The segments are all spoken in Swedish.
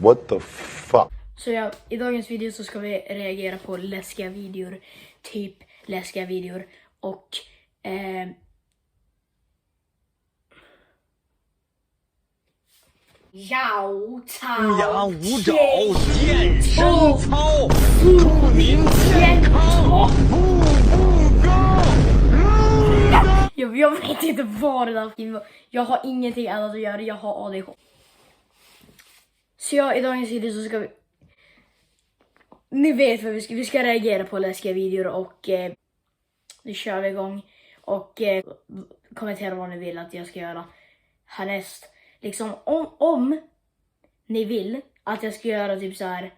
What the fuck? Så ja, i dagens video så ska vi reagera på läskiga videor. Typ läskiga videor. Och Yao Cao健身操祝您健康jag vet inte vad det där skriver. Jag har ingenting annat att göra. Jag har ADHD. Så ja, i dagens video så ska vi... Ni vet vad vi ska reagera på läskiga videor. Och nu kör vi igång. Och kommentera vad ni vill att jag ska göra härnäst. Liksom om ni vill att jag ska göra typ så här.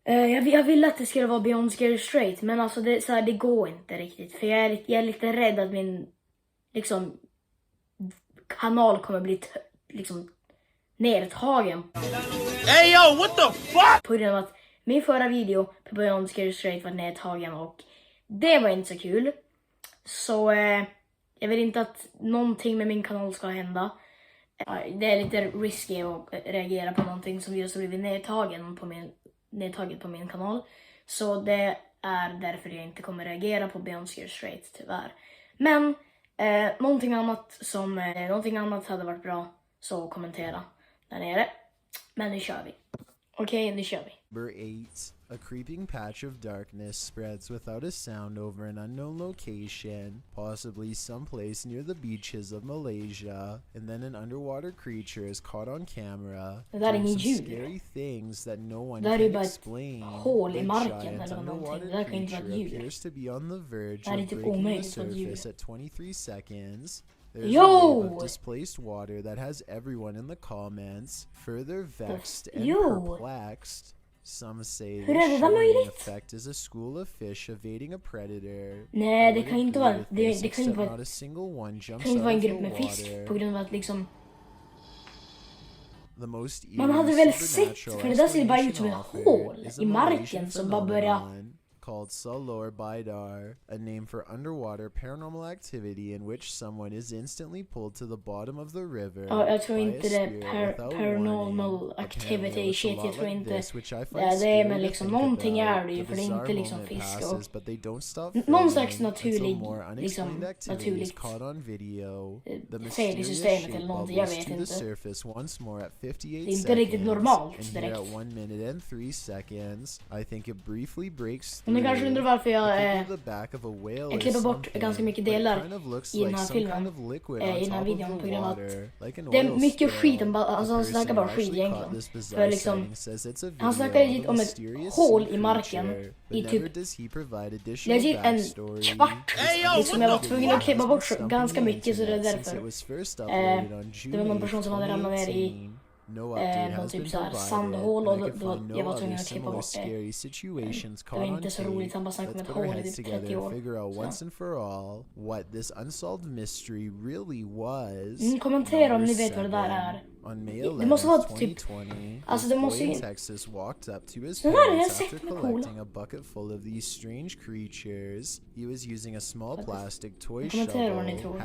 Jag vill att det ska vara Beyond Scary Straight. Men alltså det, så här, det går inte riktigt. För jag är lite rädd att min liksom kanal kommer bli liksom nedtagen. Hey yo, what the fuck? På grund av att min förra video på Beyond Scary Straight var nedtagen. Och det var inte så kul. Så jag vill inte att någonting med min kanal ska hända. Det är lite risky att reagera på någonting som just har blivit nedtaget på min kanal. Så det är därför jag inte kommer reagera på Beyond Scary Straight, tyvärr. Men någonting annat hade varit bra, så kommentera där nere. Men nu kör vi. Okej, nu kör vi. Number 8. A creeping patch of darkness spreads without a sound over an unknown location, possibly someplace near the beaches of Malaysia, and then an underwater creature is caught on camera doing some scary things that no one can explain. The giant underwater creature appears to be on the verge of breaking the surface at 23 seconds. There's a wave of displaced water that has everyone in the comments further vexed and perplexed. Some say the shimmering effect is a school of fish evading a predator. Nej, det kan inte vara det kan inte vara not a single one jumps kan inte vara en out of grupp the med fisk water. på grund av att liksom The most man hade väl sett, för det där ser bara ut som ett hål i marken som bara börjar called Salor Bidar, a name for underwater paranormal activity in which someone is instantly pulled to the bottom of the river. Jag tror inte det är paranormal activity shit, jag tror inte det är, men liksom någonting är det ju, för det är inte liksom fisk och någon slags naturligt fel i systemet eller någonting, jag vet inte. Det är inte riktigt normalt direkt. Men ni kanske undrar varför jag klipper bort ganska mycket delar i den här filmen, i den här videon, på grund av att det är mycket skit, alltså han snackar bara skit egentligen. För liksom, han snackar om ett hål i marken i typ legit en kvart. Liksom jag var tvungen att klippa bort ganska mycket, så det är därför. Det var någon person som hade ramlat ner i någon typ såhär sandhål, och då jag var tvungen att klippa bort det. Det var inte så roligt, han bara snackade om ett hål i typ 30 år. Kommentera om ni vet vad det där är. Det måste vara typ, alltså det måste ju, den här är jag sett med coola. Kommentera vad ni tror.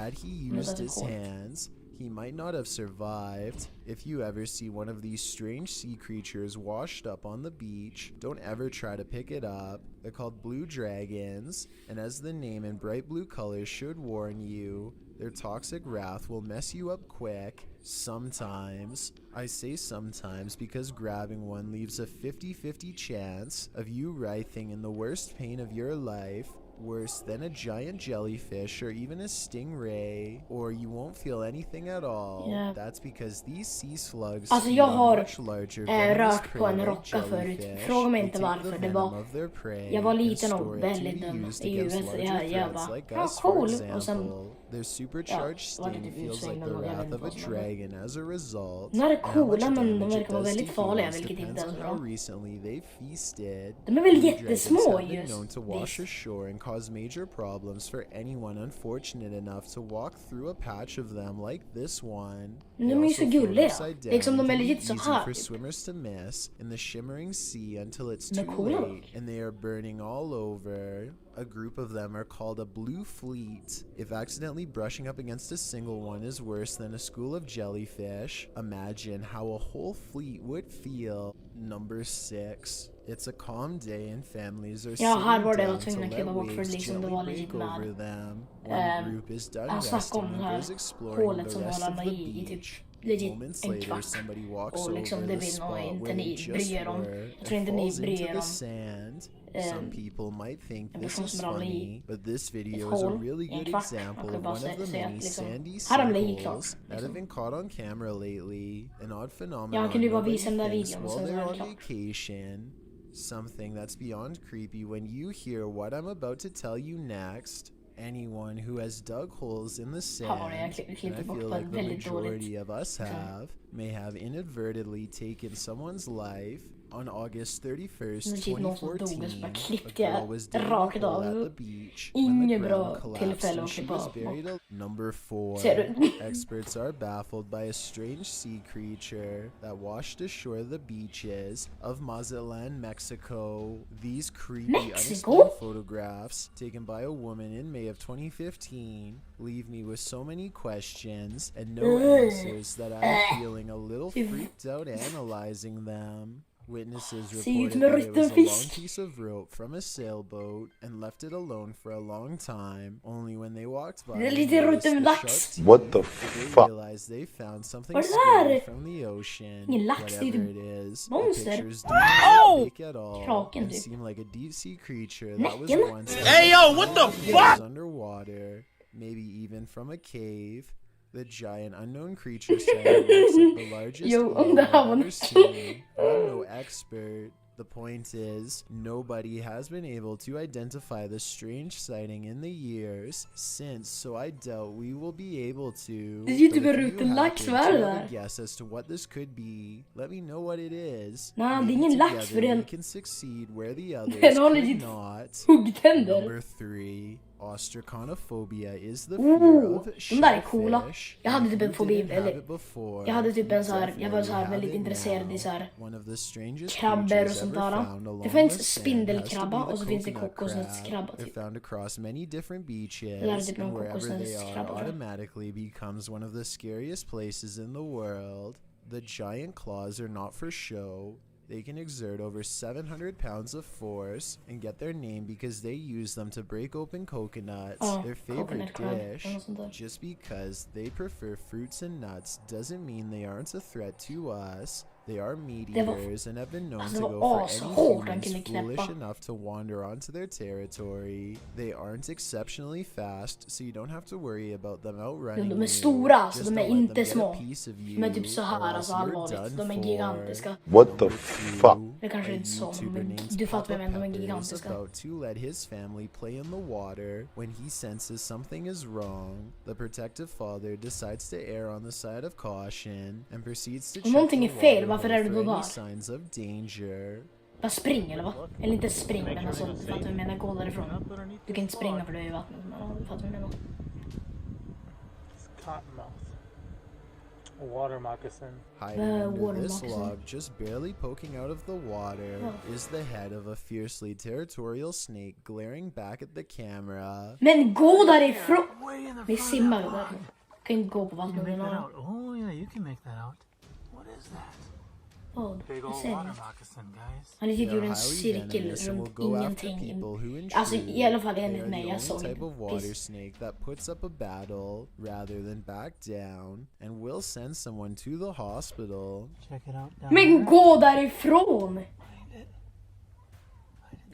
He might not have survived. If you ever see one of these strange sea creatures washed up on the beach, don't ever try to pick it up. They're called blue dragons, and as the name in bright blue colors should warn you, their toxic wrath will mess you up quick. Sometimes. I say sometimes because grabbing one leaves a 50-50 chance of you writhing in the worst pain of your life. Worse than a giant jellyfish or even a stingray, or you won't feel anything at all. Yeah. That's because these sea slugs alltså jag har rört på en rocka förut. Fråga mig inte varför. Det var, jag var liten och väldigt dum i huvudet. Jag bara, ja, cool. Och sen their supercharged sting feels like the wrath of a dragon as a result. De är coola, men de verkar vara väldigt farliga, vilket inte är bra. De är väl jättesmå just. Cause major problems for anyone unfortunate enough to walk through a patch of them like this one. De är ju så gulliga. Liksom de är lite så här. For swimmers to miss in the shimmering sea until it's too late and they are burning all over. A group of them are called a blue fleet. If accidentally brushing up against a single one is worse than a school of jellyfish, imagine how a whole fleet would feel. Number 6. It's a calm day and families are sitting down to let waves gently break over them. One group is done resting and goes exploring the rest of the beach. Moments later, somebody walks over the spot where they just were and falls into the sand. Some people might think this is funny, but this video is a really good example of one of the many sandy sinkholes that have been caught on camera lately. An odd phenomenon nobody thinks while they're on vacation. Something that's beyond creepy when you hear what I'm about to tell you next. Anyone who has dug holes in the sand, and I feel like the majority of us may have inadvertently taken someone's life. On August 31st, 2014, a girl was digging a hole at the beach when the ground collapsed and she was buried. Number 4. Experts are baffled by a strange sea creature that washed ashore the beaches of Mazatlan, Mexico. These creepy, unexplained photographs taken by a woman in May of 2015 leave me with so many questions and no answers that I'm feeling a little freaked out analyzing them. Witnesses reported that it was a long piece of rope from a sailboat and left it alone for a long time. Only when they walked by and noticed the sharp what the they realized they found something scary from the ocean. Whatever it is, the pictures do not fake at all and seem like a deep sea creature that was once what the fuck? Underwater, maybe even from a cave. The giant unknown creature sighting looks like the largest I've ever seen. I'm no expert. The point is, nobody has been able to identify the strange sighting in the years since, so I doubt we will be able to. Did you do a guess as to what this could be? Let me know what it is. Together we can succeed where the others could not. Number 3. Ostraconophobia is the fear of shellfish. Jag hade typ en fobi, eller jag hade typ en jag var väldigt intresserad i krabbor och sånt där. Det finns spindelkrabba och så finns det kokosnötskrabba typ. Found across many different beaches, and wherever they are automatically becomes one of the scariest places in the world. The giant claws are not for show. They can exert over 700 pounds of force and get their name because they use them to break open coconuts, their favorite dish. Just because they prefer fruits and nuts doesn't mean they aren't a threat to us. They are meat eaters and have been known to go for any humans foolish enough to wander onto their territory. They aren't exceptionally fast, so you don't have to worry about them outrunning you. De är stora, så de är inte små. De är typ så här, alltså allvarligt. De är gigantiska. What the fuck? Det kanske inte så, men du fattar vad jag menar, de är gigantiska. About to let his family play in the water when he senses something is wrong. The protective father decides to err on the side of caution and proceeds to check någonting är fel. Varför är du då där? Bara spring eller vad? Eller inte spring, men alltså, du fattar vad jag menar, gå därifrån. Du kan inte springa för du är i vattnet, men du fattar vad jag menar. A water moccasin. Hiding under this log, just barely poking out of the water, is the head of a fiercely territorial snake glaring back at the camera. Men gå därifrån! Vi simmar där. Kan inte gå på vattnet. Oh yeah, you can make that out. What is that? Big old water moccasin, guys. Han typ gjorde en cirkel runt ingenting. Alltså i alla fall enligt mig, jag såg type of water snake that puts up a battle rather than back down and will send someone to the hospital. Check it out. Men gå därifrån!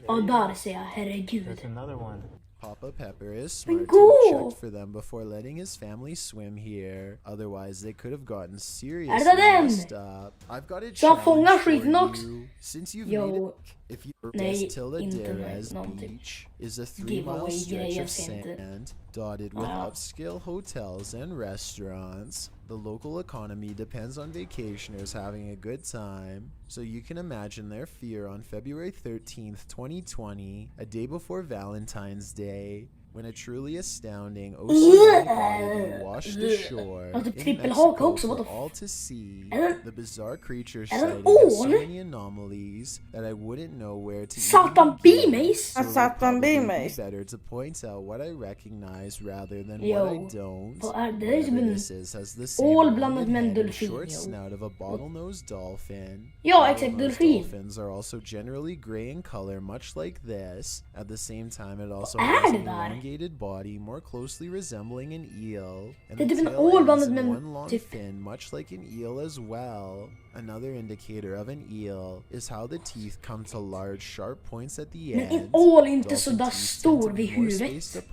Och där ser jag, herregud. There's another one. Papa Pepper is smart to have checked for them before letting his family swim here. Otherwise, they could have gotten seriously messed up. I've got a challenge for you. Since you've made it, if you guess Tilladeres Beach is a 3-mile stretch of sand dotted with upscale hotels and restaurants. The local economy depends on vacationers having a good time, so you can imagine their fear on February 13th, 2020, a day before Valentine's Day. when a truly astounding oceanic oddity washed ashore in Mexico for all to see. The bizarre creature sighting has so many anomalies that I wouldn't know where to Satan begin. So it would probably be better to point out what I recognize rather than what I don't. Whatever this is has the same rounded head and short snout of a bottlenose dolphin. Bottlenose dolphins are also generally gray in color, much like this. At the same time, it also has an elongated body more closely resembling an eel, and the tail ends in one long fin, much like an eel as well. Another indicator of an eel is how the teeth come to large, sharp points at the end. Men en ål är inte så där stor vid huvudet.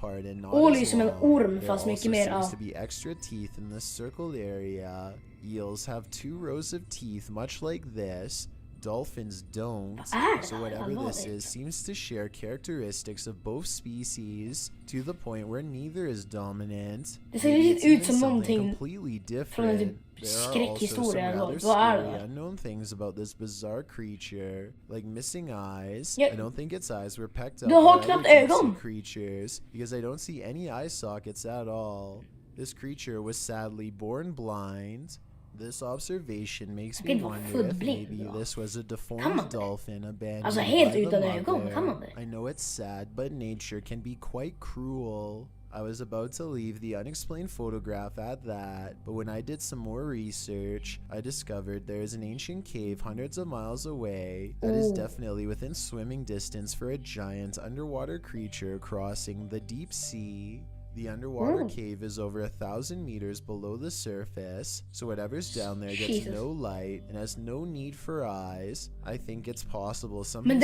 Ål är som en orm fast mycket mer. There also seems to be extra teeth in the circled area. Eels have 2 rows of teeth, much like this. Dolphins don't, so whatever this is seems to share characteristics of both species to the point where neither is dominant. Det ser lite ut som någonting completely different. There are also some rather scary unknown things about this bizarre creature, like missing eyes. I don't think its eyes were pecked out by other deep-sea creatures, because I don't see any eye sockets at all. This creature was sadly born blind. This observation makes me wonder if maybe this was a deformed dolphin abandoned by the mother. I know it's sad, but nature can be quite cruel. I was about to leave the unexplained photograph at that, but when I did some more research, I discovered there is an ancient cave hundreds of miles away that is definitely within swimming distance for a giant underwater creature crossing the deep sea. The underwater cave is over 1,000 meters below the surface, so whatever's down there gets no light and has no need for eyes. I think it's possible something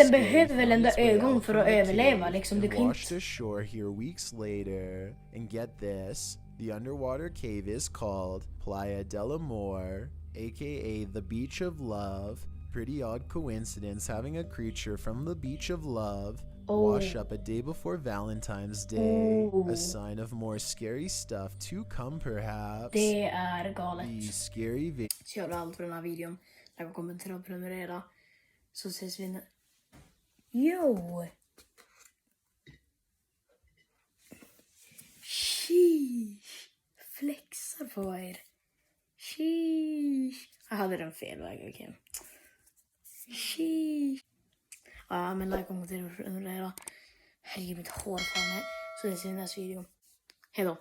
washed ashore here weeks later. And get this, the underwater cave is called Playa del Amor, aka the Beach of Love. Pretty odd coincidence having a creature from the Beach of Love wash up a day before Valentine's Day. A sign of more scary stuff to come, perhaps. Det är galet. The scary så gör allt för den här videon. Lägg och kommentera och prenumerera. Så ses vi Jo! Sheesh. Flexar på er. Sheesh. Jag hade den fel väg, okej. Sheesh. Ja, men like och kommentera och prenumerera. Herregud, mitt hår på mig. Så ses vi i nästa video. Hej då.